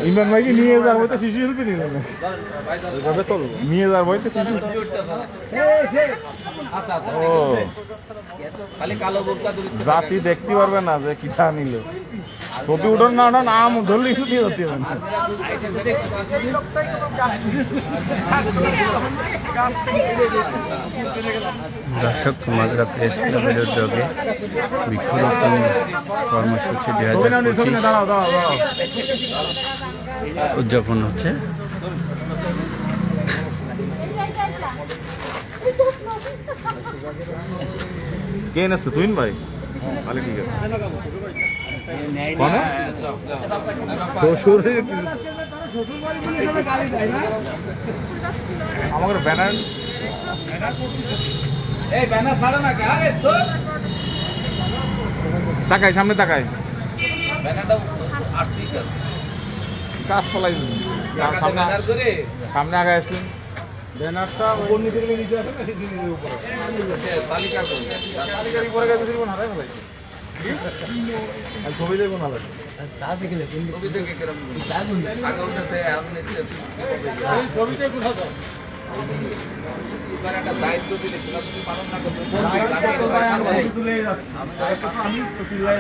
ইমরান ভাইকে নিয়ে যাওয়ার বইতে শিশু শিল্পী নিয়ে যাওয়ার বইতে ও জাতি দেখতে পারবে না যে কিটা নিল ছবি উঠোন না ওঠান আম ধরলে কিছু দিয়ে ধরতে হবে দর্শক মাদ্রা প্রেস ক্লাবের উদ্যোগে বৃক্ষরোপণ কর্মসূচি 2025 উদযাপন হচ্ছে। কে নাচছে তুই ভাই তাহলে ঠিক আছে আমাদের ব্যানার তাকাই সামনে তাকাই কাজ ফলাই সামনে আগে আসলেন ব্যানারটা নিচে নিচে আছে না উপরে তালিকার উপরে গেছে হারাই ফেলাই ছবি দেখবো না লাগে দায়িত্ব দিলে পালন না করতে